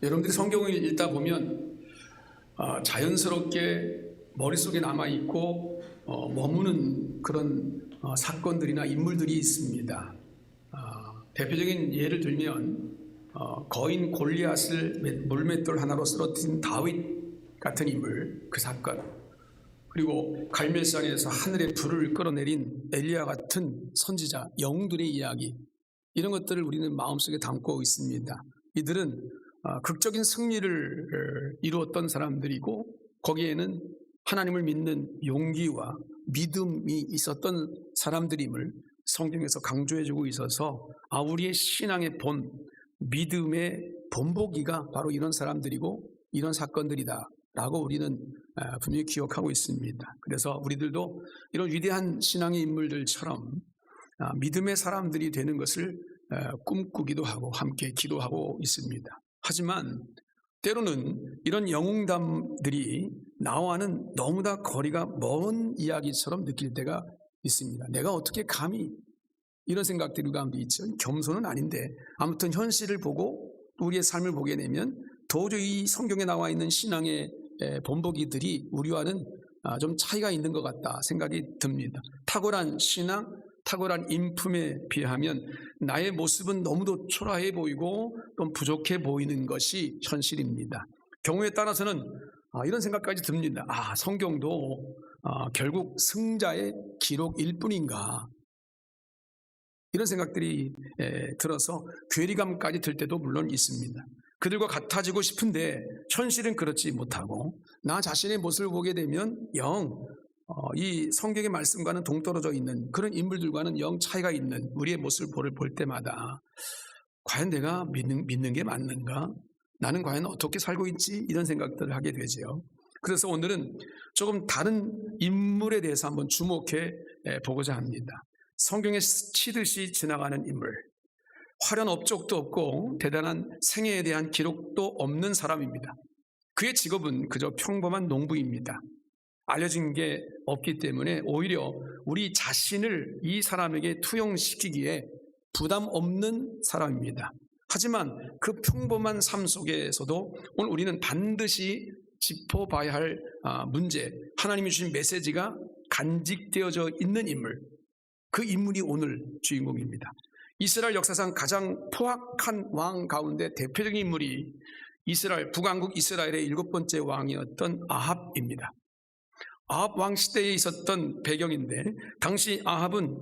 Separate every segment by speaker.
Speaker 1: 여러분들이 성경을 읽다 보면 자연스럽게 머릿속에 남아있고 머무는 그런 사건들이나 인물들이 있습니다. 대표적인 예를 들면 거인 골리앗을 물맷돌 하나로 쓰러뜨린 다윗 같은 인물, 그 사건, 그리고 갈멜산에서 하늘의 불을 끌어내린 엘리야 같은 선지자, 영웅들의 이야기, 이런 것들을 우리는 마음속에 담고 있습니다. 이들은 극적인 승리를 이루었던 사람들이고 거기에는 하나님을 믿는 용기와 믿음이 있었던 사람들임을 성경에서 강조해주고 있어서 우리의 신앙의 본, 믿음의 본보기가 바로 이런 사람들이고 이런 사건들이다 라고 우리는 분명히 기억하고 있습니다. 그래서 우리들도 이런 위대한 신앙의 인물들처럼 믿음의 사람들이 되는 것을 꿈꾸기도 하고 함께 기도하고 있습니다. 하지만 때로는 이런 영웅담들이 나와는 너무나 거리가 먼 이야기처럼 느낄 때가 있습니다. 내가 어떻게 감히 이런 생각들이 가운데 있죠. 겸손은 아닌데 아무튼 현실을 보고 우리의 삶을 보게 되면 도저히 이 성경에 나와 있는 신앙의 본보기들이 우리와는 좀 차이가 있는 것 같다 생각이 듭니다. 탁월한 신앙, 탁월한 인품에 비하면 나의 모습은 너무도 초라해 보이고 좀 부족해 보이는 것이 현실입니다. 경우에 따라서는 이런 생각까지 듭니다. 성경도 결국 승자의 기록일 뿐인가, 이런 생각들이 들어서 괴리감까지 들 때도 물론 있습니다. 그들과 같아지고 싶은데 현실은 그렇지 못하고 나 자신의 모습을 보게 되면 이 성경의 말씀과는 동떨어져 있는 그런 인물들과는 영 차이가 있는 우리의 모습을 볼 때마다 과연 내가 믿는 게 맞는가? 나는 과연 어떻게 살고 있지? 이런 생각들을 하게 되죠. 그래서 오늘은 조금 다른 인물에 대해서 한번 주목해 보고자 합니다. 성경에 스치듯이 지나가는 인물, 화려한 업적도 없고 대단한 생애에 대한 기록도 없는 사람입니다. 그의 직업은 그저 평범한 농부입니다. 알려진 게 없기 때문에 오히려 우리 자신을 이 사람에게 투영시키기에 부담 없는 사람입니다. 하지만 그 평범한 삶 속에서도 오늘 우리는 반드시 짚어봐야 할 문제, 하나님이 주신 메시지가 간직되어져 있는 인물, 그 인물이 오늘 주인공입니다. 이스라엘 역사상 가장 포악한 왕 가운데 대표적인 인물이 북왕국 이스라엘의 7번째 왕이었던 아합입니다. 아합 왕 시대에 있었던 배경인데, 당시 아합은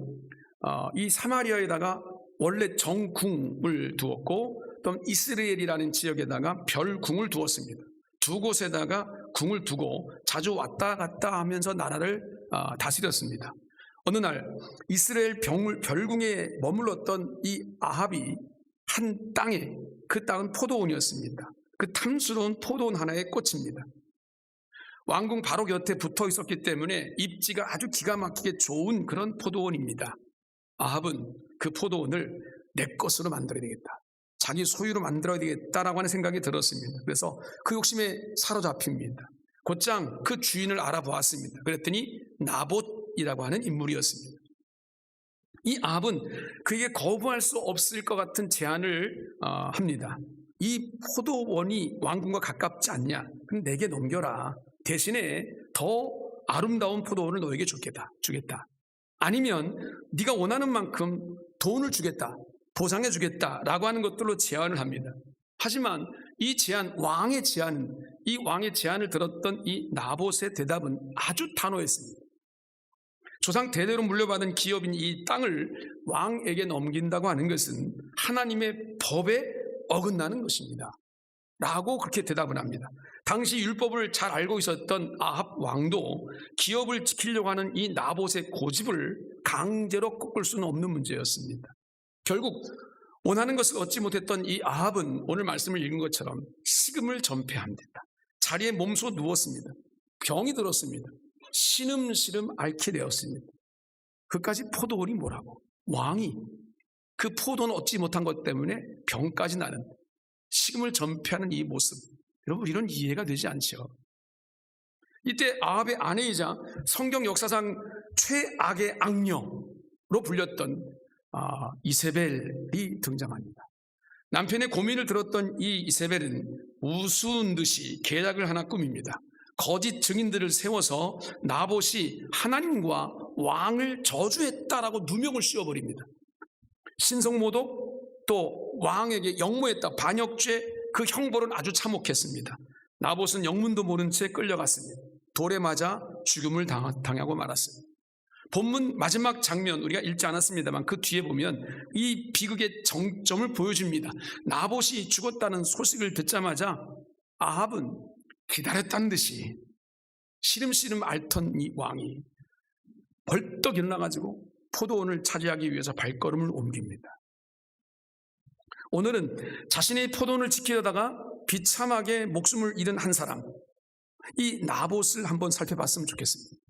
Speaker 1: 이 사마리아에다가 원래 정궁을 두었고 또 이스라엘이라는 지역에다가 별궁을 두었습니다. 두 곳에다가 궁을 두고 자주 왔다 갔다 하면서 나라를 다스렸습니다. 어느 날 이스라엘 별궁에 머물렀던 이 아합이 한 땅에, 그 땅은 포도원이었습니다. 그 탐스러운 포도원 하나에 꽂힙니다. 왕궁 바로 곁에 붙어 있었기 때문에 입지가 아주 기가 막히게 좋은 그런 포도원입니다. 아합은 그 포도원을 내 것으로 만들어야 되겠다, 자기 소유로 만들어야 되겠다라고 하는 생각이 들었습니다. 그래서 그 욕심에 사로잡힙니다. 곧장 그 주인을 알아보았습니다. 그랬더니 나봇이라고 하는 인물이었습니다. 이 아합은 그에게 거부할 수 없을 것 같은 제안을 합니다. 이 포도원이 왕궁과 가깝지 않냐? 그럼 내게 넘겨라. 대신에 더 아름다운 포도원을 너에게 주겠다. 아니면 네가 원하는 만큼 돈을 주겠다, 보상해 주겠다라고 하는 것들로 제안을 합니다. 하지만 이 왕의 제안을 들었던 이 나봇의 대답은 아주 단호했습니다. 조상 대대로 물려받은 기업인 이 땅을 왕에게 넘긴다고 하는 것은 하나님의 법에 어긋나는 것입니다 라고 그렇게 대답을 합니다. 당시 율법을 잘 알고 있었던 아합 왕도 기업을 지키려고 하는 이 나봇의 고집을 강제로 꺾을 수는 없는 문제였습니다. 결국 원하는 것을 얻지 못했던 이 아합은 오늘 말씀을 읽은 것처럼 식음을 전폐합니다. 자리에 몸소 누웠습니다. 병이 들었습니다. 신음시름 앓게 되었습니다. 그까지 포도원이 뭐라고, 왕이 그 포도는 얻지 못한 것 때문에 병까지 나는, 식음을 전폐하는 이 모습, 여러분 이런 이해가 되지 않죠? 이때 아합의 아내이자 성경 역사상 최악의 악녀로 불렸던 이세벨이 등장합니다. 남편의 고민을 들었던 이 이세벨은 우스운 듯이 계략을 하나 꾸밉니다. 거짓 증인들을 세워서 나봇이 하나님과 왕을 저주했다라고 누명을 씌워버립니다. 신성모독 또 왕에게 역모했다, 반역죄, 그 형벌은 아주 참혹했습니다. 나봇은 영문도 모른 채 끌려갔습니다. 돌에 맞아 죽음을 당하고 말았습니다. 본문 마지막 장면 우리가 읽지 않았습니다만 그 뒤에 보면 이 비극의 정점을 보여줍니다. 나봇이 죽었다는 소식을 듣자마자 아합은 기다렸다는 듯이 시름시름 앓던 이 왕이 벌떡 일어나가지고 포도원을 차지하기 위해서 발걸음을 옮깁니다. 오늘은 자신의 포도원을 지키려다가 비참하게 목숨을 잃은 한 사람, 이 나봇을 한번 살펴봤으면 좋겠습니다.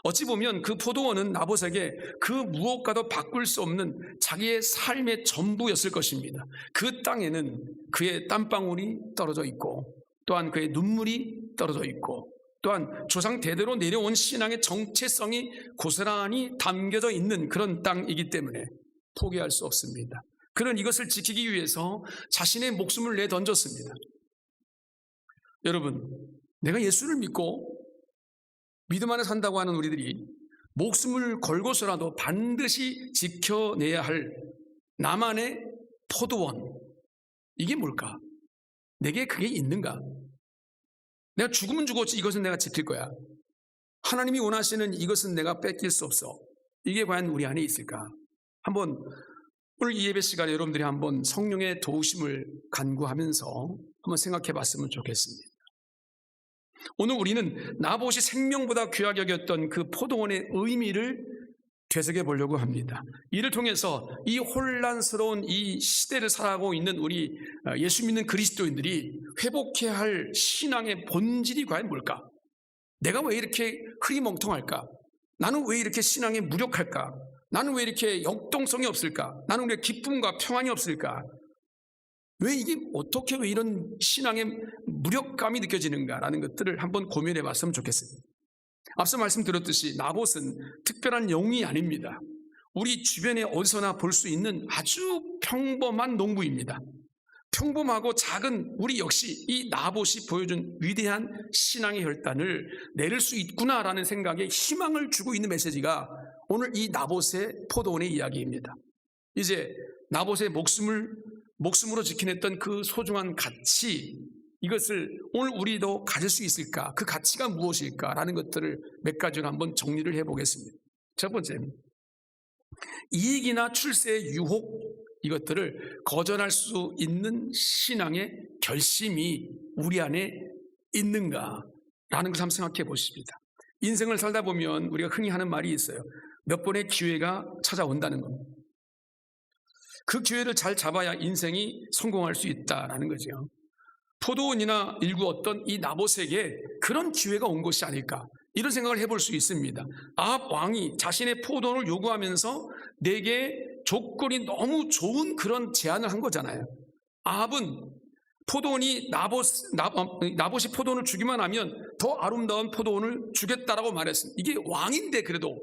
Speaker 1: 어찌 보면 그 포도원은 나봇에게 그 무엇과도 바꿀 수 없는 자기의 삶의 전부였을 것입니다. 그 땅에는 그의 땀방울이 떨어져 있고 또한 그의 눈물이 떨어져 있고 또한 조상 대대로 내려온 신앙의 정체성이 고스란히 담겨져 있는 그런 땅이기 때문에 포기할 수 없습니다. 그는 이것을 지키기 위해서 자신의 목숨을 내던졌습니다. 여러분, 내가 예수를 믿고 믿음 안에 산다고 하는 우리들이 목숨을 걸고서라도 반드시 지켜내야 할 나만의 포도원, 이게 뭘까? 내게 그게 있는가? 내가 죽으면 죽었지 이것은 내가 지킬 거야. 하나님이 원하시는 이것은 내가 뺏길 수 없어. 이게 과연 우리 안에 있을까? 한번 오늘 이 예배 시간에 여러분들이 한번 성령의 도우심을 간구하면서 한번 생각해 봤으면 좋겠습니다. 오늘 우리는 나봇이 생명보다 귀하게 여겼던 그 포도원의 의미를 되새겨 보려고 합니다. 이를 통해서 이 혼란스러운 이 시대를 살아가고 있는 우리 예수 믿는 그리스도인들이 회복해야 할 신앙의 본질이 과연 뭘까? 내가 왜 이렇게 흐리멍텅할까? 나는 왜 이렇게 신앙에 무력할까? 나는 왜 이렇게 역동성이 없을까? 나는 왜 기쁨과 평안이 없을까? 왜 이게 어떻게 왜 이런 신앙의 무력감이 느껴지는가라는 것들을 한번 고민해 봤으면 좋겠습니다. 앞서 말씀드렸듯이 나봇은 특별한 영웅이 아닙니다. 우리 주변에 어디서나 볼 수 있는 아주 평범한 농부입니다. 평범하고 작은 우리 역시 이 나봇이 보여준 위대한 신앙의 혈단을 내릴 수 있구나라는 생각에 희망을 주고 있는 메시지가 오늘 이 나봇의 포도원의 이야기입니다. 이제 나봇의 목숨으로 지켜냈던 그 소중한 가치, 이것을 오늘 우리도 가질 수 있을까? 그 가치가 무엇일까라는 것들을 몇 가지로 한번 정리를 해보겠습니다. 첫 번째, 이익이나 출세의 유혹, 이것들을 거절할 수 있는 신앙의 결심이 우리 안에 있는가라는 것을 한번 생각해 보십니다. 인생을 살다 보면 우리가 흔히 하는 말이 있어요. 몇 번의 기회가 찾아온다는 겁니다. 그 기회를 잘 잡아야 인생이 성공할 수 있다라는 거죠. 포도원이나 일구 어떤 이 나봇에게 그런 기회가 온 것이 아닐까, 이런 생각을 해볼 수 있습니다. 아합 왕이 자신의 포도원을 요구하면서 내게 조건이 너무 좋은 그런 제안을 한 거잖아요. 아합은 포도원이 나봇이 포도원을 주기만 하면 더 아름다운 포도원을 주겠다라고 말했습니다. 이게 왕인데, 그래도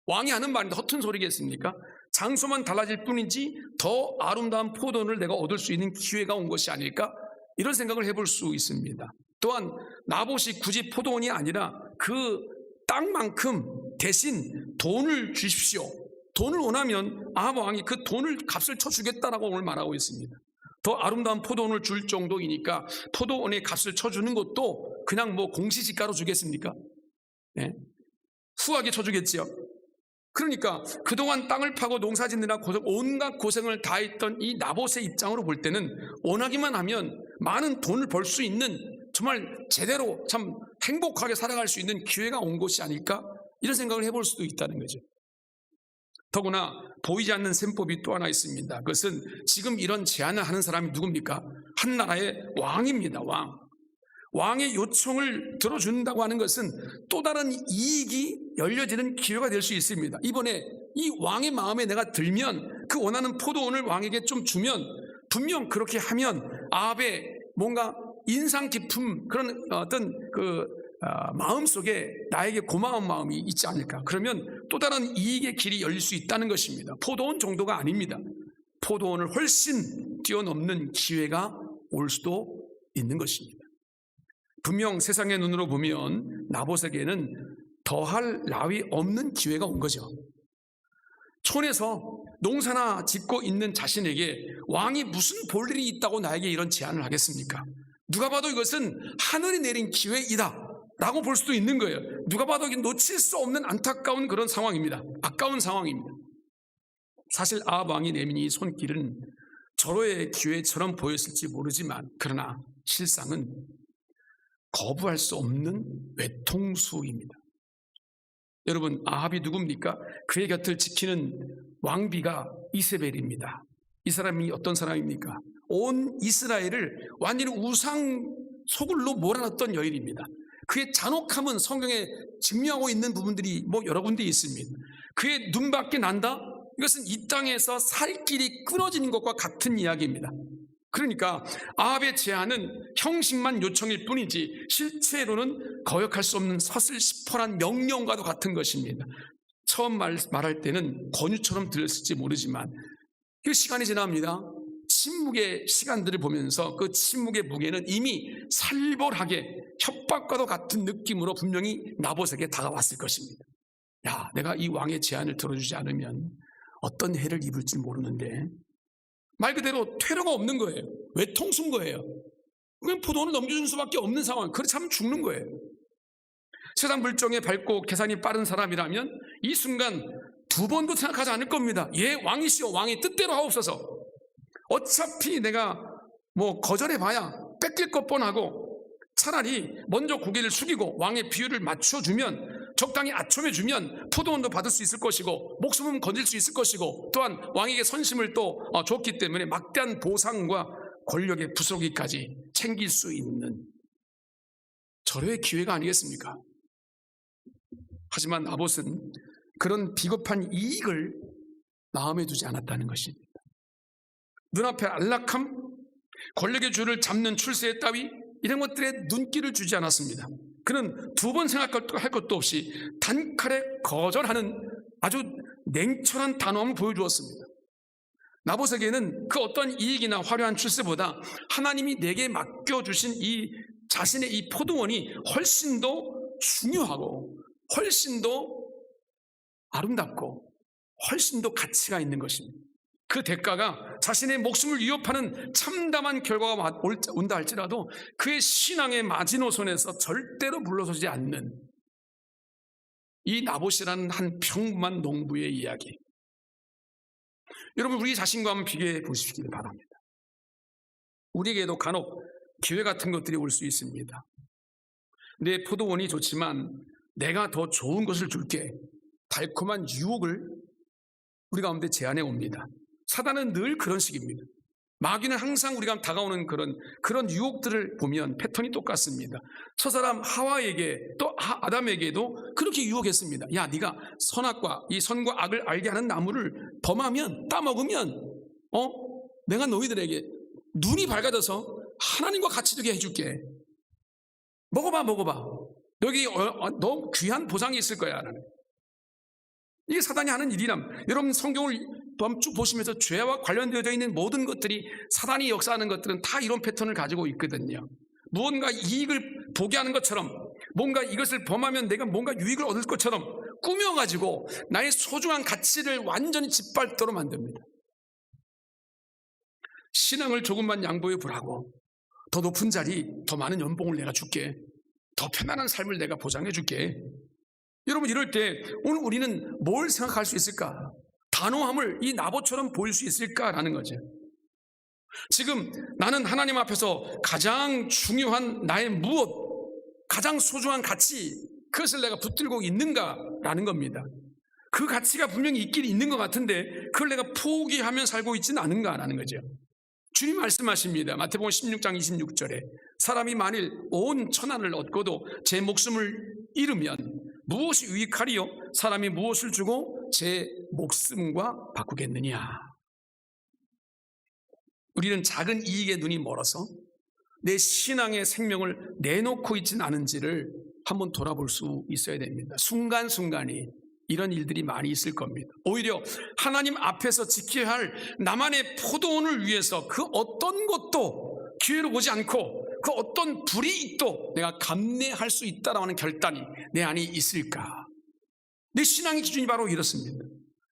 Speaker 1: 왕이 하는 말인데 허튼 소리겠습니까? 장소만 달라질 뿐이지 더 아름다운 포도원을 내가 얻을 수 있는 기회가 온 것이 아닐까, 이런 생각을 해볼 수 있습니다. 또한 나봇이 굳이 포도원이 아니라 그 땅만큼 대신 돈을 주십시오, 돈을 원하면 아합 왕이 그 돈을 값을 쳐주겠다라고 오늘 말하고 있습니다. 더 아름다운 포도원을 줄 정도이니까 포도원의 값을 쳐주는 것도 그냥 뭐 공시지가로 주겠습니까? 네. 후하게 쳐주겠지요. 그러니까 그동안 땅을 파고 농사짓느라 온갖 고생을 다했던 이 나봇의 입장으로 볼 때는 원하기만 하면 많은 돈을 벌 수 있는, 정말 제대로 참 행복하게 살아갈 수 있는 기회가 온 것이 아닐까, 이런 생각을 해볼 수도 있다는 거죠. 더구나 보이지 않는 셈법이 또 하나 있습니다. 그것은 지금 이런 제안을 하는 사람이 누굽니까? 한 나라의 왕입니다. 왕의 요청을 들어준다고 하는 것은 또 다른 이익이 열려지는 기회가 될 수 있습니다. 이번에 이 왕의 마음에 내가 들면, 그 원하는 포도원을 왕에게 좀 주면, 분명 그렇게 하면 아합의 뭔가 인상 깊은 그런 어떤 마음 속에 나에게 고마운 마음이 있지 않을까. 그러면 또 다른 이익의 길이 열릴 수 있다는 것입니다. 포도원 정도가 아닙니다. 포도원을 훨씬 뛰어넘는 기회가 올 수도 있는 것입니다. 분명 세상의 눈으로 보면 나봇에게는 더할 나위 없는 기회가 온 거죠. 촌에서 농사나 짓고 있는 자신에게 왕이 무슨 볼 일이 있다고 나에게 이런 제안을 하겠습니까? 누가 봐도 이것은 하늘이 내린 기회이다 라고 볼 수도 있는 거예요. 누가 봐도 놓칠 수 없는 안타까운 그런 상황입니다. 아까운 상황입니다. 사실 아합 왕이 내민 이 손길은 절호의 기회처럼 보였을지 모르지만 그러나 실상은 거부할 수 없는 외통수입니다. 여러분, 아합이 누굽니까? 그의 곁을 지키는 왕비가 이세벨입니다. 이 사람이 어떤 사람입니까? 온 이스라엘을 완전히 우상 소굴로 몰아넣었던 여인입니다. 그의 잔혹함은 성경에 증명하고 있는 부분들이 여러 군데 있습니다. 그의 눈밖에 난다? 이것은 이 땅에서 살 길이 끊어지는 것과 같은 이야기입니다. 그러니까 아합의 제안은 형식만 요청일 뿐이지 실제로는 거역할 수 없는 서슬시퍼란 명령과도 같은 것입니다. 처음 말할 때는 권유처럼 들렸을지 모르지만 그 시간이 지납니다. 침묵의 시간들을 보면서 그 침묵의 무게는 이미 살벌하게 협박과도 같은 느낌으로 분명히 나봇에게 다가왔을 것입니다. 야, 내가 이 왕의 제안을 들어주지 않으면 어떤 해를 입을지 모르는데, 말 그대로 퇴로가 없는 거예요. 외통수인 거예요. 그냥 포도원을 넘겨주는 수밖에 없는 상황. 그렇지 않으면 죽는 거예요. 세상 물정에 밝고 계산이 빠른 사람이라면 이 순간 두 번도 생각하지 않을 겁니다. 예, 왕이시오, 왕의 뜻대로 하옵소서. 어차피 내가 거절해봐야 뺏길 것 뻔하고 차라리 먼저 고개를 숙이고 왕의 비율을 맞춰주면, 적당히 아첨해주면 포도원도 받을 수 있을 것이고 목숨은 건질 수 있을 것이고 또한 왕에게 선심을 또 줬기 때문에 막대한 보상과 권력의 부스러기까지 챙길 수 있는 절호의 기회가 아니겠습니까? 하지만 나봇은 그런 비겁한 이익을 마음에 두지 않았다는 것입니다. 눈앞에 안락함, 권력의 줄을 잡는 출세 따위 이런 것들에 눈길을 주지 않았습니다. 그는 두 번 생각할 것도 없이 단칼에 거절하는 아주 냉철한 단호함을 보여주었습니다. 나봇에게는 그 어떤 이익이나 화려한 출세보다 하나님이 내게 맡겨주신 이 자신의 이 포도원이 훨씬 더 중요하고 훨씬 더 아름답고 훨씬 더 가치가 있는 것입니다. 그 대가가 자신의 목숨을 위협하는 참담한 결과가 온다 할지라도 그의 신앙의 마지노선에서 절대로 물러서지 않는 이 나봇이라는 한 평범한 농부의 이야기. 여러분, 우리 자신과 한번 비교해 보시길 바랍니다. 우리에게도 간혹 기회 같은 것들이 올 수 있습니다. 내 포도원이 좋지만 내가 더 좋은 것을 줄게. 달콤한 유혹을 우리 가운데 제안해 옵니다. 사단은 늘 그런 식입니다. 마귀는 항상 우리가 다가오는 그런 유혹들을 보면 패턴이 똑같습니다. 저 사람 하와에게 또 아담에게도 그렇게 유혹했습니다. 야, 네가 선악과 이 선과 악을 알게 하는 나무를 범하면, 따먹으면 내가 너희들에게 눈이 밝아져서 하나님과 같이 되게 해줄게. 먹어봐. 여기 너 귀한 보상이 있을 거야. 이게 사단이 하는 일이람. 여러분, 성경을 쭉 보시면서 죄와 관련되어 있는 모든 것들이, 사단이 역사하는 것들은 다 이런 패턴을 가지고 있거든요. 무언가 이익을 보게 하는 것처럼, 뭔가 이것을 범하면 내가 뭔가 유익을 얻을 것처럼 꾸며가지고 나의 소중한 가치를 완전히 짓밟도록 만듭니다. 신앙을 조금만 양보해 보라고. 더 높은 자리, 더 많은 연봉을 내가 줄게. 더 편안한 삶을 내가 보장해 줄게. 여러분, 이럴 때 오늘 우리는 뭘 생각할 수 있을까? 단호함을 이 나봇처럼 보일 수 있을까라는 거죠. 지금 나는 하나님 앞에서 가장 중요한 나의 무엇, 가장 소중한 가치, 그것을 내가 붙들고 있는가라는 겁니다. 그 가치가 분명히 있긴 있는 것 같은데 그걸 내가 포기하며 살고 있지는 않은가라는 거죠. 주님 말씀하십니다. 마태복음 16장 26절에 사람이 만일 온 천하를 얻고도 제 목숨을 잃으면 무엇이 유익하리요? 사람이 무엇을 주고 제 목숨과 바꾸겠느냐? 우리는 작은 이익에 눈이 멀어서 내 신앙의 생명을 내놓고 있지는 않은지를 한번 돌아볼 수 있어야 됩니다. 순간순간이 이런 일들이 많이 있을 겁니다. 오히려 하나님 앞에서 지켜야 할 나만의 포도원을 위해서 그 어떤 것도 기회로 보지 않고 그 어떤 불이익도 내가 감내할 수 있다라는 결단이 내 안에 있을까? 내 신앙의 기준이 바로 이렇습니다.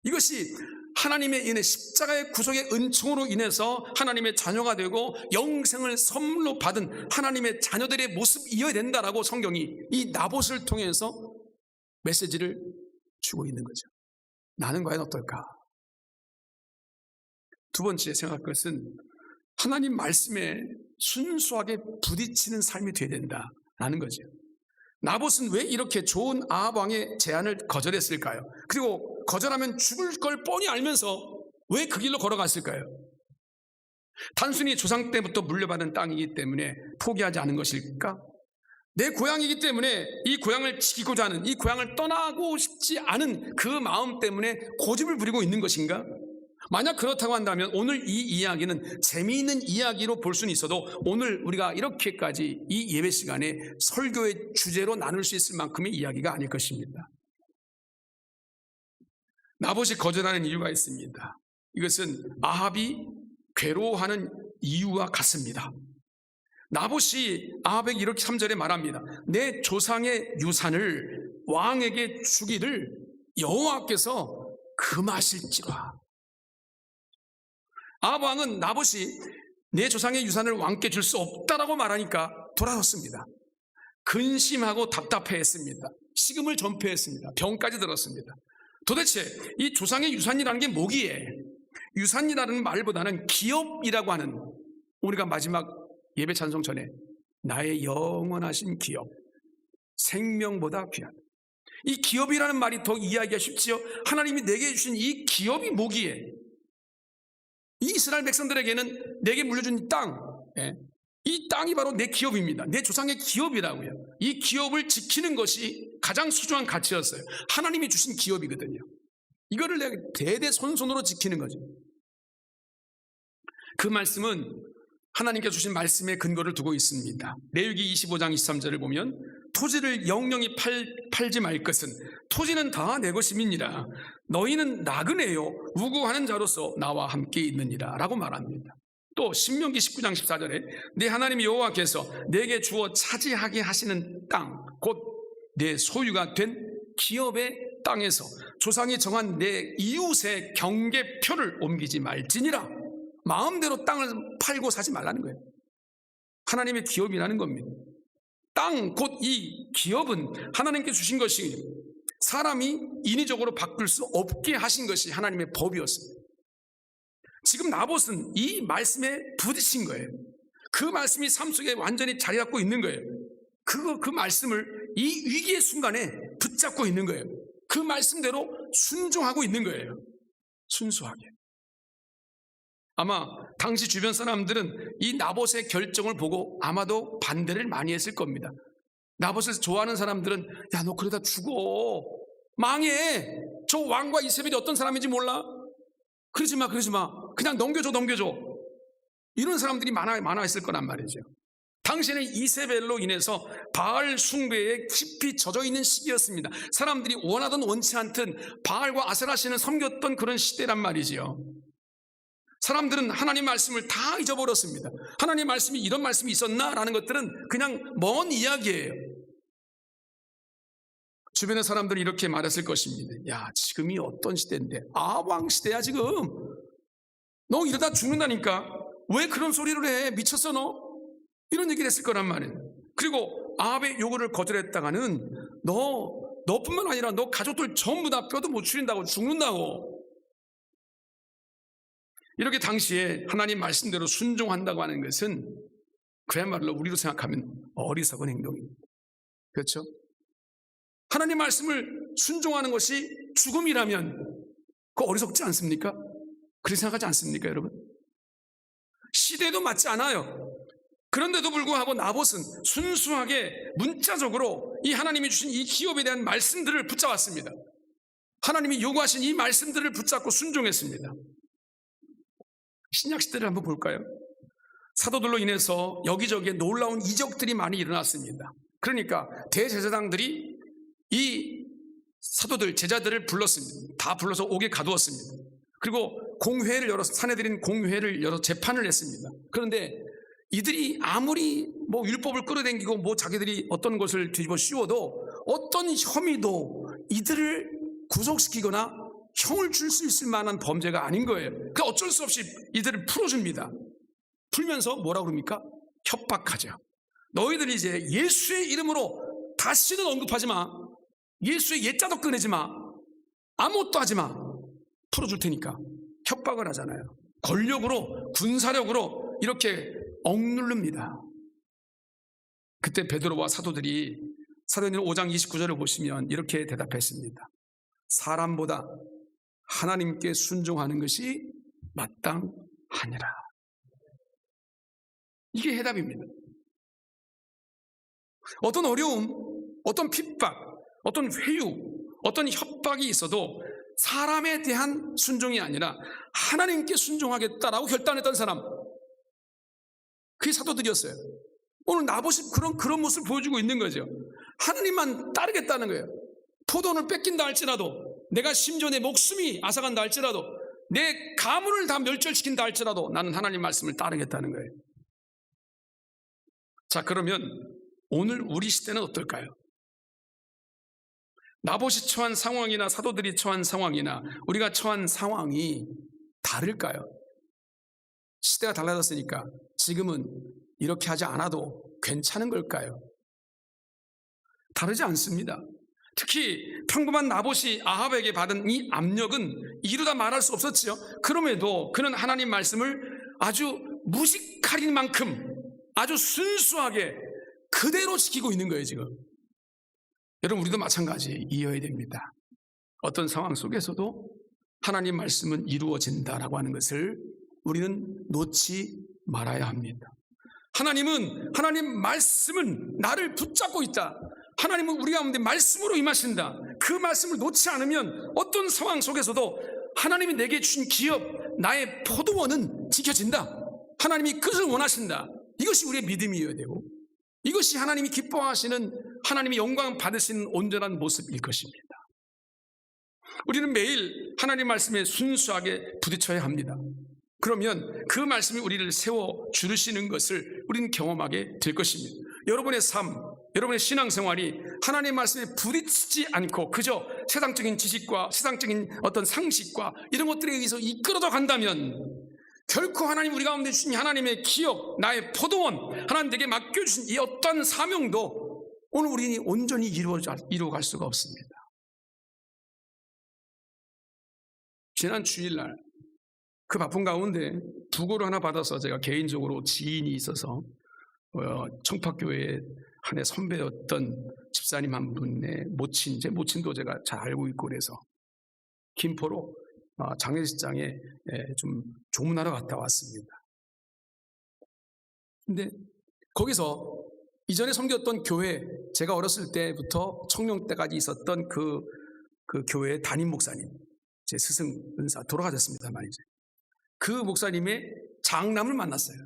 Speaker 1: 이것이 하나님의 은혜, 십자가의 구속의 은총으로 인해서 하나님의 자녀가 되고 영생을 선물로 받은 하나님의 자녀들의 모습이어야 된다라고 성경이 이 나봇을 통해서 메시지를 주고 있는 거죠. 나는 과연 어떨까? 두 번째 생각할 것은 하나님 말씀에 순수하게 부딪히는 삶이 되어야 된다라는 거죠. 나봇은 왜 이렇게 좋은 아합 왕의 제안을 거절했을까요? 그리고 거절하면 죽을 걸 뻔히 알면서 왜 그 길로 걸어갔을까요? 단순히 조상 때부터 물려받은 땅이기 때문에 포기하지 않은 것일까? 내 고향이기 때문에 이 고향을 지키고자 하는, 이 고향을 떠나고 싶지 않은 그 마음 때문에 고집을 부리고 있는 것인가? 만약 그렇다고 한다면 오늘 이 이야기는 재미있는 이야기로 볼 수는 있어도 오늘 우리가 이렇게까지 이 예배 시간에 설교의 주제로 나눌 수 있을 만큼의 이야기가 아닐 것입니다. 나봇이 거절하는 이유가 있습니다. 이것은 아합이 괴로워하는 이유와 같습니다. 나봇이 아합에게 이렇게 3절에 말합니다. 내 조상의 유산을 왕에게 주기를 여호와께서 금하실지라. 아합 왕은 나봇이 내 조상의 유산을 왕께 줄 수 없다라고 말하니까 돌아섰습니다. 근심하고 답답해했습니다. 식음을 전폐했습니다. 병까지 들었습니다. 도대체 이 조상의 유산이라는 게 뭐기에? 유산이라는 말보다는 기업이라고 하는, 우리가 마지막 예배 찬송 전에 나의 영원하신 기업, 생명보다 귀한 이 기업이라는 말이 더 이해하기가 쉽지요. 하나님이 내게 주신 이 기업이 뭐기에? 이 이스라엘 백성들에게는 내게 물려준 이 땅, 이 땅이 바로 내 기업입니다. 내 조상의 기업이라고요. 이 기업을 지키는 것이 가장 소중한 가치였어요. 하나님이 주신 기업이거든요. 이거를 내가 대대손손으로 지키는 거죠. 그 말씀은 하나님께서 주신 말씀에 근거를 두고 있습니다. 레위기 25장 23절을 보면 토지를 영영히 팔지 말 것은 토지는 다 내 것임이니라. 너희는 나그네요 우고하는 자로서 나와 함께 있느니라 라고 말합니다. 또 신명기 19장 14절에 내 하나님 여호와께서 내게 주어 차지하게 하시는 땅, 곧 내 소유가 된 기업의 땅에서 조상이 정한 내 이웃의 경계표를 옮기지 말지니라. 마음대로 땅을 팔고 사지 말라는 거예요. 하나님의 기업이라는 겁니다. 땅, 곧 이 기업은 하나님께 주신 것이 사람이 인위적으로 바꿀 수 없게 하신 것이 하나님의 법이었습니다. 지금 나봇은 이 말씀에 부딪힌 거예요. 그 말씀이 삶 속에 완전히 자리 잡고 있는 거예요. 그 말씀을 이 위기의 순간에 붙잡고 있는 거예요. 그 말씀대로 순종하고 있는 거예요. 순수하게. 아마 당시 주변 사람들은 이 나봇의 결정을 보고 아마도 반대를 많이 했을 겁니다. 나봇을 좋아하는 사람들은 야, 너 그러다 죽어. 망해. 저 왕과 이세벨이 어떤 사람인지 몰라? 그러지 마. 그냥 넘겨줘. 이런 사람들이 많아했을 거란 말이죠. 당시에는 이세벨로 인해서 바알 숭배에 깊이 젖어 있는 시기였습니다. 사람들이 원하든 원치 않든 바알과 아세라 신을 섬겼던 그런 시대란 말이지요. 사람들은 하나님 말씀을 다 잊어버렸습니다. 하나님 말씀이 이런 말씀이 있었나라는 것들은 그냥 먼 이야기예요. 주변의 사람들은 이렇게 말했을 것입니다. 야, 지금이 어떤 시대인데? 아왕 시대야 지금. 너 이러다 죽는다니까. 왜 그런 소리를 해? 미쳤어 너? 이런 얘기를 했을 거란 말이에요. 그리고 아합의 요구를 거절했다가는 너뿐만 아니라 너 가족들 전부 다 뼈도 못 추린다고 죽는다고. 이렇게 당시에 하나님 말씀대로 순종한다고 하는 것은 그야말로 우리로 생각하면 어리석은 행동입니다. 그렇죠? 하나님 말씀을 순종하는 것이 죽음이라면 그거 어리석지 않습니까? 그렇게 생각하지 않습니까, 여러분? 시대도 맞지 않아요. 그런데도 불구하고 나봇은 순수하게 문자적으로 이 하나님이 주신 이 기업에 대한 말씀들을 붙잡았습니다. 하나님이 요구하신 이 말씀들을 붙잡고 순종했습니다. 신약시대를 한번 볼까요? 사도들로 인해서 여기저기에 놀라운 이적들이 많이 일어났습니다. 그러니까 대제사장들이 이 사도들, 제자들을 불렀습니다. 다 불러서 옥에 가두었습니다. 그리고 공회를 열어서, 사내들인 공회를 열어 재판을 했습니다. 그런데 이들이 아무리 뭐 율법을 끌어당기고 뭐 자기들이 어떤 것을 뒤집어 씌워도 어떤 혐의도 이들을 구속시키거나 형을 줄 수 있을 만한 범죄가 아닌 거예요. 그 어쩔 수 없이 이들을 풀어줍니다. 풀면서 뭐라고 그럽니까? 협박하죠. 너희들이 이제 예수의 이름으로 다시는 언급하지 마. 예수의 옛자도 꺼내지 마. 아무것도 하지 마. 풀어줄 테니까. 협박을 하잖아요. 권력으로, 군사력으로 이렇게 억누릅니다. 그때 베드로와 사도들이 사도행전 5장 29절을 보시면 이렇게 대답했습니다. 사람보다 하나님께 순종하는 것이 마땅하니라. 이게 해답입니다. 어떤 어려움, 어떤 핍박, 어떤 회유, 어떤 협박이 있어도 사람에 대한 순종이 아니라 하나님께 순종하겠다라고 결단했던 사람, 그게 사도들이었어요. 오늘 나봇이 그런 모습을 보여주고 있는 거죠. 하나님만 따르겠다는 거예요. 포도원을 뺏긴다 할지라도, 내가 심지어 내 목숨이 앗아간다 할지라도, 내 가문을 다 멸절시킨다 할지라도 나는 하나님 말씀을 따르겠다는 거예요. 자, 그러면 오늘 우리 시대는 어떨까요? 나봇이 처한 상황이나 사도들이 처한 상황이나 우리가 처한 상황이 다를까요? 시대가 달라졌으니까 지금은 이렇게 하지 않아도 괜찮은 걸까요? 다르지 않습니다. 특히 평범한 나봇이 아합에게 받은 이 압력은 이루다 말할 수 없었지요. 그럼에도 그는 하나님 말씀을 아주 무식할 만큼 아주 순수하게 그대로 지키고 있는 거예요, 지금. 여러분, 우리도 마찬가지 이해해야 됩니다. 어떤 상황 속에서도 하나님 말씀은 이루어진다라고 하는 것을 우리는 놓지 말아야 합니다. 하나님 말씀은 나를 붙잡고 있다. 하나님은 우리 가운데 말씀으로 임하신다. 그 말씀을 놓지 않으면 어떤 상황 속에서도 하나님이 내게 주신 기업, 나의 포도원은 지켜진다. 하나님이 그것을 원하신다. 이것이 우리의 믿음이어야 되고, 이것이 하나님이 기뻐하시는, 하나님이 영광 받으시는 온전한 모습일 것입니다. 우리는 매일 하나님 말씀에 순수하게 부딪혀야 합니다. 그러면 그 말씀이 우리를 세워 주시는 것을 우리는 경험하게 될 것입니다. 여러분의 삶, 여러분의 신앙생활이 하나님 말씀에 부딪히지 않고 그저 세상적인 지식과 세상적인 어떤 상식과 이런 것들에 의해서 이끌어져 간다면 결코 하나님 우리 가운데 주신 하나님의 기업, 나의 포도원, 하나님에게 맡겨주신 이 어떤 사명도 오늘 우리는 온전히 이루어갈 수가 없습니다. 지난 주일날 그 바쁜 가운데 부고를 하나 받아서 제가 개인적으로 지인이 있어서 청파교회의 한 해 선배였던 집사님 한 분의 모친, 제 모친도 제가 잘 알고 있고 그래서 김포로 장례식장에 좀 조문하러 갔다 왔습니다. 근데 거기서 이전에 섬겼던 교회, 제가 어렸을 때부터 청년 때까지 있었던 그 교회의 담임 목사님, 제 스승 은사 돌아가셨습니다만 이제 그 목사님의 장남을 만났어요.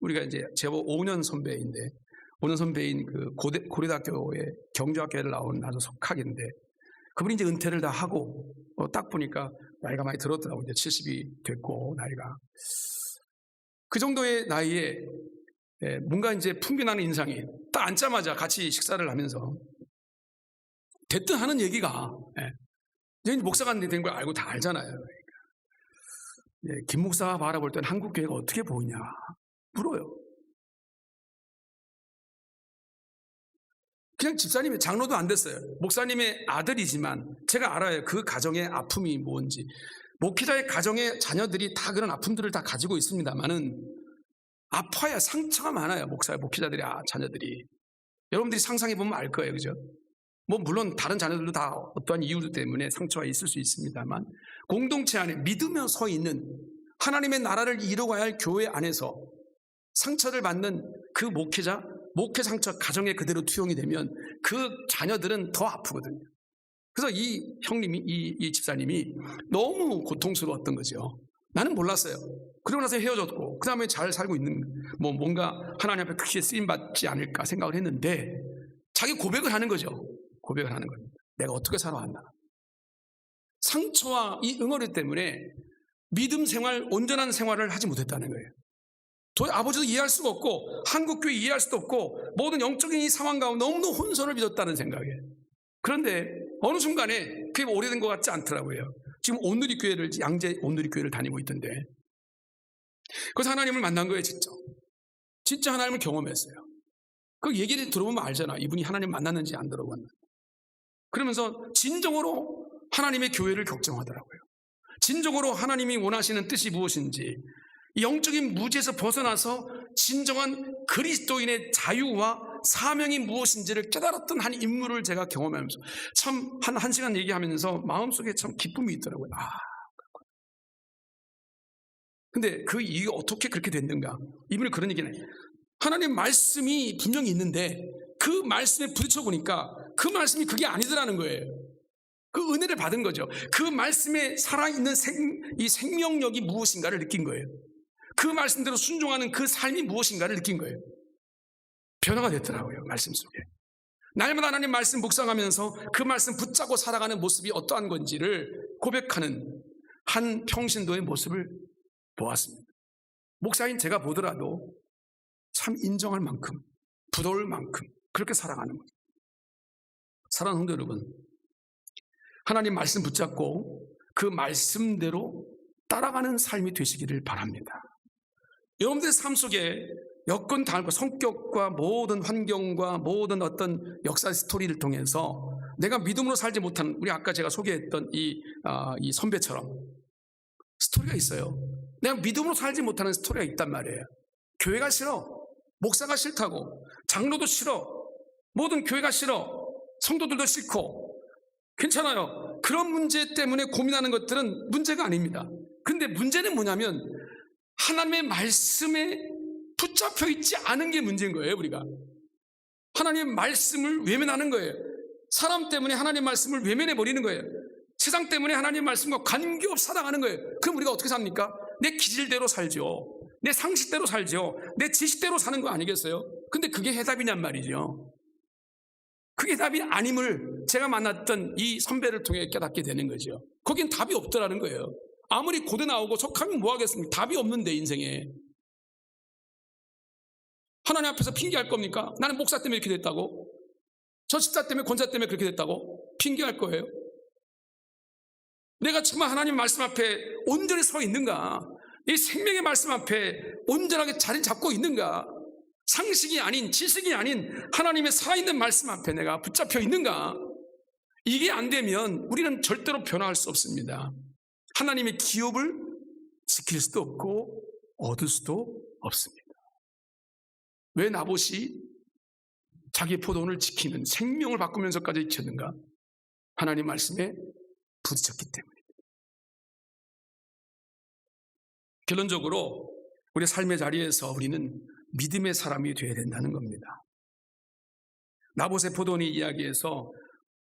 Speaker 1: 우리가 이제 제법 5년 선배인데, 5년 선배인 그 고려대학교의 경제학과를 나온 아주 석학인데, 그분이 이제 은퇴를 다 하고, 딱 보니까 나이가 많이 들었더라고요. 이제 70이 됐고, 나이가. 그 정도의 나이에 뭔가 이제 풍기나는 인상이 딱 앉자마자 같이 식사를 하면서 대뜸 하는 얘기가, 이제 목사가 된 걸 알고 다 알잖아요. 김 목사가 바라볼 때는 한국교회가 어떻게 보이냐 물어요. 그냥 집사님의 장로도 안 됐어요. 목사님의 아들이지만 제가 알아요. 그 가정의 아픔이 뭔지. 목회자의 가정의 자녀들이 다 그런 아픔들을 다 가지고 있습니다만은 아파야 상처가 많아요. 목회자들의 자녀들이. 여러분들이 상상해 보면 알 거예요, 그죠? 뭐 물론 다른 자녀들도 다 어떠한 이유 때문에 상처가 있을 수 있습니다만 공동체 안에 믿으며 서 있는 하나님의 나라를 이루어가야 할 교회 안에서 상처를 받는 그 목회자, 목회 상처 가정에 그대로 투영이 되면 그 자녀들은 더 아프거든요. 그래서 이 형님이, 이 집사님이 너무 고통스러웠던 거죠. 나는 몰랐어요. 그러고 나서 헤어졌고 그 다음에 잘 살고 있는, 뭔가 하나님 앞에 크게 쓰임받지 않을까 생각을 했는데 자기 고백을 하는 거죠. 고백을 하는 겁니다. 내가 어떻게 살아왔나. 상처와 이 응어리 때문에 믿음 생활, 온전한 생활을 하지 못했다는 거예요. 아버지도 이해할 수가 없고 한국교회 이해할 수도 없고 모든 영적인 이 상황 가운데 너무도 혼선을 믿었다는 생각이에요. 그런데 어느 순간에 그게 오래된 것 같지 않더라고요. 지금 온누리 교회를, 양재 온누리 교회를 다니고 있던데, 그래서 하나님을 만난 거예요. 진짜 하나님을 경험했어요. 그 얘기를 들어보면 알잖아. 이분이 하나님 만났는지 안 들어봤나. 그러면서 진정으로 하나님의 교회를 걱정하더라고요. 진정으로 하나님이 원하시는 뜻이 무엇인지, 영적인 무지에서 벗어나서 진정한 그리스도인의 자유와 사명이 무엇인지를 깨달았던 한 인물을 제가 경험하면서 참 한 시간 얘기하면서 마음속에 참 기쁨이 있더라고요. 그렇구나. 근데 그 이유가 어떻게 그렇게 됐는가? 이분이 그런 얘기는 해요. 하나님 말씀이 분명히 있는데 그 말씀에 부딪혀 보니까 그 말씀이 그게 아니더라는 거예요. 그 은혜를 받은 거죠. 그 말씀에 살아있는 이 생명력이 무엇인가를 느낀 거예요. 그 말씀대로 순종하는 그 삶이 무엇인가를 느낀 거예요. 변화가 됐더라고요. 말씀 속에. 날마다 하나님 말씀 묵상하면서 그 말씀 붙잡고 살아가는 모습이 어떠한 건지를 고백하는 한 평신도의 모습을 보았습니다. 목사인 제가 보더라도 참 인정할 만큼, 부러울 만큼 그렇게 살아가는 거예요. 사랑하는 성도 여러분, 하나님 말씀 붙잡고 그 말씀대로 따라가는 삶이 되시기를 바랍니다. 여러분들의 삶 속에 여건 당할 성격과 모든 환경과 모든 어떤 역사 스토리를 통해서 내가 믿음으로 살지 못한, 우리 아까 제가 소개했던 이 선배처럼 스토리가 있어요. 내가 믿음으로 살지 못하는 스토리가 있단 말이에요. 교회가 싫어, 목사가 싫다고, 장로도 싫어, 모든 교회가 싫어, 성도들도 싫고, 괜찮아요. 그런 문제 때문에 고민하는 것들은 문제가 아닙니다. 근데 문제는 뭐냐면 하나님의 말씀에 붙잡혀 있지 않은 게 문제인 거예요. 우리가 하나님의 말씀을 외면하는 거예요. 사람 때문에 하나님의 말씀을 외면해 버리는 거예요. 세상 때문에 하나님의 말씀과 관계없이 살아가는 거예요. 그럼 우리가 어떻게 삽니까? 내 기질대로 살죠. 내 상식대로 살죠. 내 지식대로 사는 거 아니겠어요? 근데 그게 해답이냔 말이죠. 그게 답이 아님을 제가 만났던 이 선배를 통해 깨닫게 되는 거죠. 거긴 답이 없더라는 거예요. 아무리 고대 나오고 속하면 뭐 하겠습니까? 답이 없는데, 인생에. 하나님 앞에서 핑계할 겁니까? 나는 목사 때문에 이렇게 됐다고? 저 집사 때문에, 권사 때문에 그렇게 됐다고? 핑계할 거예요? 내가 정말 하나님 말씀 앞에 온전히 서 있는가? 이 생명의 말씀 앞에 온전하게 자리 잡고 있는가? 상식이 아닌, 지식이 아닌 하나님의 살아있는 말씀 앞에 내가 붙잡혀 있는가? 이게 안 되면 우리는 절대로 변화할 수 없습니다. 하나님의 기업을 지킬 수도 없고 얻을 수도 없습니다. 왜 나봇이 자기 포도원을 지키는, 생명을 바꾸면서까지 지켰는가? 하나님 말씀에 부딪혔기 때문입니다. 결론적으로 우리 삶의 자리에서 우리는 믿음의 사람이 되어야 된다는 겁니다. 나봇의 포도원의 이야기에서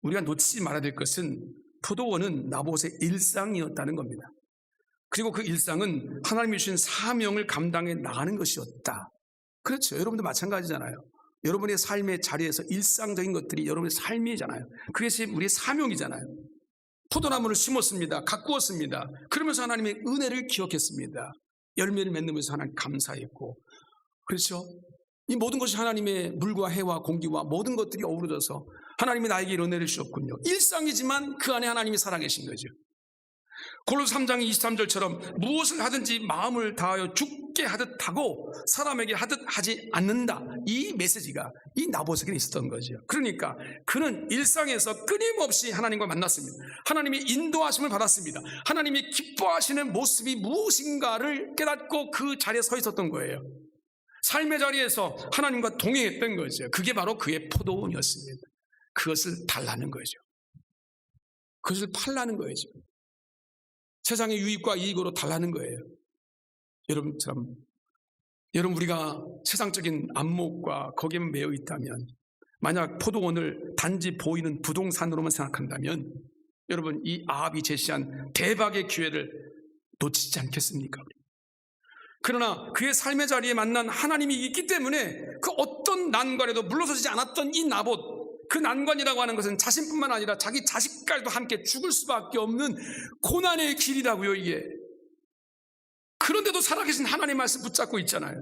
Speaker 1: 우리가 놓치지 말아야 될 것은 포도원은 나봇의 일상이었다는 겁니다. 그리고 그 일상은 하나님이 주신 사명을 감당해 나가는 것이었다. 그렇죠. 여러분도 마찬가지잖아요. 여러분의 삶의 자리에서 일상적인 것들이 여러분의 삶이잖아요. 그것이 우리의 사명이잖아요. 포도나무를 심었습니다. 가꾸었습니다. 그러면서 하나님의 은혜를 기억했습니다. 열매를 맺으면서 하나님 감사했고, 그렇죠? 이 모든 것이 하나님의 물과 해와 공기와 모든 것들이 어우러져서 하나님이 나에게 이런 은혜를 주셨군요. 일상이지만 그 안에 하나님이 살아계신 거죠. 골로새 3장 23절처럼 무엇을 하든지 마음을 다하여 죽게 하듯 하고 사람에게 하듯 하지 않는다. 이 메시지가 이 나봇에게 있었던 거죠. 그러니까 그는 일상에서 끊임없이 하나님과 만났습니다. 하나님의 인도하심을 받았습니다. 하나님이 기뻐하시는 모습이 무엇인가를 깨닫고 그 자리에 서 있었던 거예요. 삶의 자리에서 하나님과 동행했던 거죠. 그게 바로 그의 포도원이었습니다. 그것을 달라는 거죠. 그것을 팔라는 거죠. 세상의 유익과 이익으로 달라는 거예요. 여러분처럼, 여러분 우리가 세상적인 안목과 거기에 매여 있다면, 만약 포도원을 단지 보이는 부동산으로만 생각한다면 여러분 이 아합이 제시한 대박의 기회를 놓치지 않겠습니까? 그러나 그의 삶의 자리에 만난 하나님이 있기 때문에 그 어떤 난관에도 물러서지 않았던 이 나봇, 그 난관이라고 하는 것은 자신뿐만 아니라 자기 자식까지도 함께 죽을 수밖에 없는 고난의 길이라고요, 이게. 그런데도 살아계신 하나님 말씀 붙잡고 있잖아요.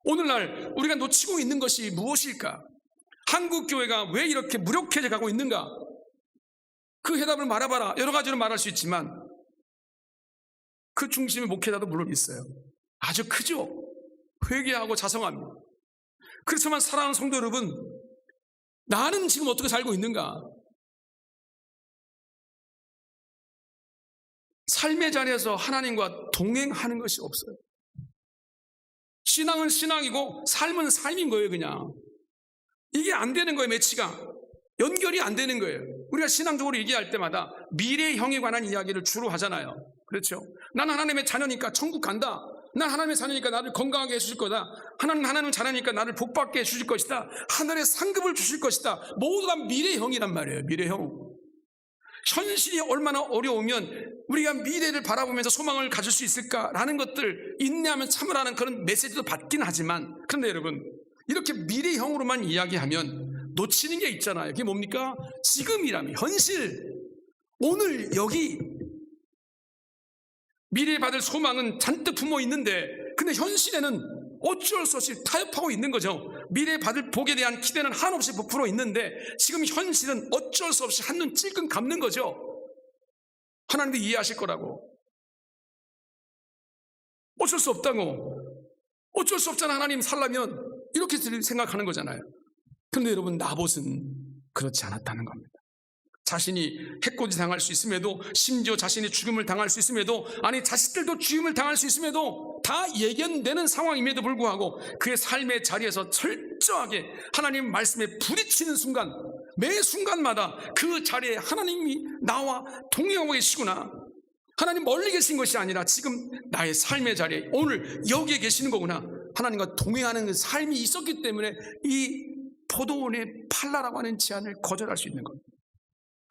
Speaker 1: 오늘날 우리가 놓치고 있는 것이 무엇일까? 한국교회가 왜 이렇게 무력해져 가고 있는가? 그 해답을 말해봐라. 여러 가지로 말할 수 있지만 그 중심에 목회자도 물론 있어요. 아주 크죠. 회개하고 자성합니다. 그렇지만 사랑하는 성도 여러분, 나는 지금 어떻게 살고 있는가? 삶의 자리에서 하나님과 동행하는 것이 없어요. 신앙은 신앙이고 삶은 삶인 거예요, 그냥. 이게 안 되는 거예요, 매치가. 연결이 안 되는 거예요. 우리가 신앙적으로 얘기할 때마다 미래형에 관한 이야기를 주로 하잖아요. 그렇죠? 난 하나님의 자녀니까 천국 간다. 난 하나님의 자녀니까 나를 건강하게 해주실 거다. 하나님 자녀니까 나를 복받게 해주실 것이다. 하늘의 상급을 주실 것이다. 모두가 미래형이란 말이에요. 미래형. 현실이 얼마나 어려우면 우리가 미래를 바라보면서 소망을 가질 수 있을까라는 것들, 인내하면 참으라는 그런 메시지도 받긴 하지만, 그런데 여러분, 이렇게 미래형으로만 이야기하면 놓치는 게 있잖아요. 그게 뭡니까? 지금이라면, 현실, 오늘 여기. 미래에 받을 소망은 잔뜩 품어 있는데, 근데 현실에는 어쩔 수 없이 타협하고 있는 거죠. 미래에 받을 복에 대한 기대는 한없이 부풀어 있는데, 지금 현실은 어쩔 수 없이 한눈 찔끔 감는 거죠. 하나님도 이해하실 거라고. 어쩔 수 없다고. 어쩔 수 없잖아, 하나님 살려면. 이렇게 생각하는 거잖아요. 그런데 여러분, 나봇은 그렇지 않았다는 겁니다. 자신이 해코지 당할 수 있음에도, 심지어 자신이 죽음을 당할 수 있음에도, 아니 자식들도 죽음을 당할 수 있음에도 다 예견되는 상황임에도 불구하고 그의 삶의 자리에서 철저하게 하나님 말씀에 부딪히는 순간, 매 순간마다 그 자리에 하나님이 나와 동행하고 계시구나, 하나님 멀리 계신 것이 아니라 지금 나의 삶의 자리에 오늘 여기에 계시는 거구나, 하나님과 동행하는 그 삶이 있었기 때문에 이 포도원의 팔라라고 하는 제안을 거절할 수 있는 겁니다.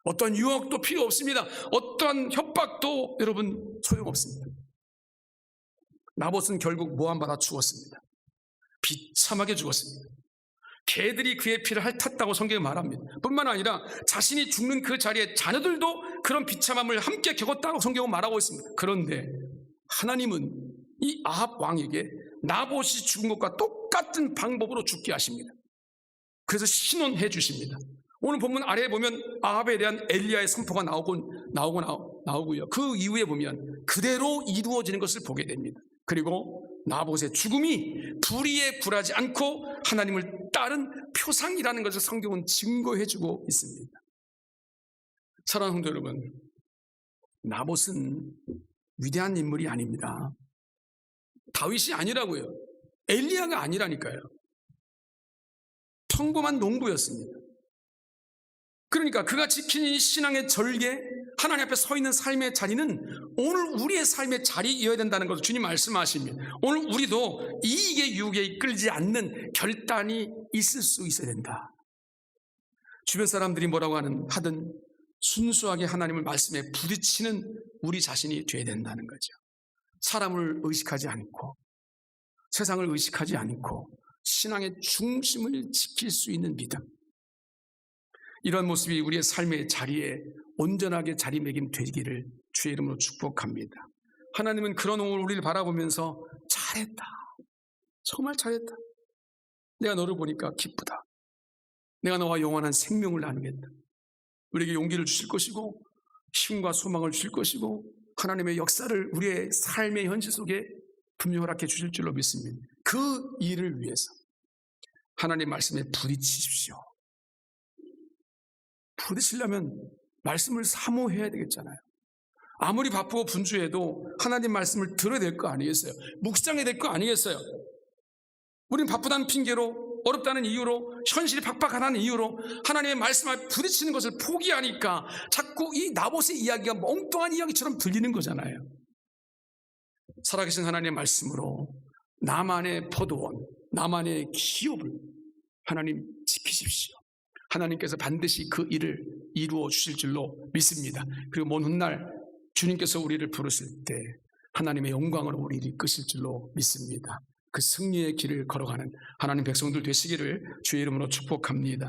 Speaker 1: 어떠한 유혹도 필요 없습니다. 어떠한 협박도 여러분 소용없습니다. 나봇은 결국 모함받아 죽었습니다. 비참하게 죽었습니다. 개들이 그의 피를 핥았다고 성경이 말합니다. 뿐만 아니라 자신이 죽는 그 자리에 자녀들도 그런 비참함을 함께 겪었다고 성경은 말하고 있습니다. 그런데 하나님은 이 아합 왕에게 나봇이 죽은 것과 똑같은 방법으로 죽게 하십니다. 그래서 신원해 주십니다. 오늘 본문 아래에 보면 아합에 대한 엘리야의 선포가 나오고요. 그 이후에 보면 그대로 이루어지는 것을 보게 됩니다. 그리고 나봇의 죽음이 불의에 굴하지 않고 하나님을 따른 표상이라는 것을 성경은 증거해주고 있습니다. 사랑하는 성도 여러분, 나봇은 위대한 인물이 아닙니다. 다윗이 아니라고요. 엘리야가 아니라니까요. 평범한 농부였습니다. 그러니까 그가 지킨 이 신앙의 절개, 하나님 앞에 서 있는 삶의 자리는 오늘 우리의 삶의 자리이어야 된다는 것을 주님 말씀하십니다. 오늘 우리도 이익의 유혹에 이끌지 않는 결단이 있을 수 있어야 된다. 주변 사람들이 뭐라고 하든 순수하게 하나님의 말씀에 부딪히는 우리 자신이 되어야 된다는 거죠. 사람을 의식하지 않고, 세상을 의식하지 않고 신앙의 중심을 지킬 수 있는 믿음, 이런 모습이 우리의 삶의 자리에 온전하게 자리매김되기를 주의 이름으로 축복합니다. 하나님은 그런 우리를 바라보면서 잘했다, 정말 잘했다, 내가 너를 보니까 기쁘다, 내가 너와 영원한 생명을 나누겠다, 우리에게 용기를 주실 것이고 힘과 소망을 주실 것이고 하나님의 역사를 우리의 삶의 현실 속에 분명히 허락해 주실 줄로 믿습니다. 그 일을 위해서 하나님 말씀에 부딪히십시오. 부딪히려면 말씀을 사모해야 되겠잖아요. 아무리 바쁘고 분주해도 하나님 말씀을 들어야 될 거 아니겠어요? 묵상해야 될 거 아니겠어요? 우린 바쁘다는 핑계로, 어렵다는 이유로, 현실이 팍팍하다는 이유로 하나님의 말씀에 부딪히는 것을 포기하니까 자꾸 이 나봇의 이야기가 멍뚱한 이야기처럼 들리는 거잖아요. 살아계신 하나님의 말씀으로 나만의 포도원, 나만의 기업을 하나님 지키십시오. 하나님께서 반드시 그 일을 이루어 주실 줄로 믿습니다. 그리고 먼 훗날 주님께서 우리를 부르실 때 하나님의 영광으로 우리를 이끄실 줄로 믿습니다. 그 승리의 길을 걸어가는 하나님 백성들 되시기를 주의 이름으로 축복합니다.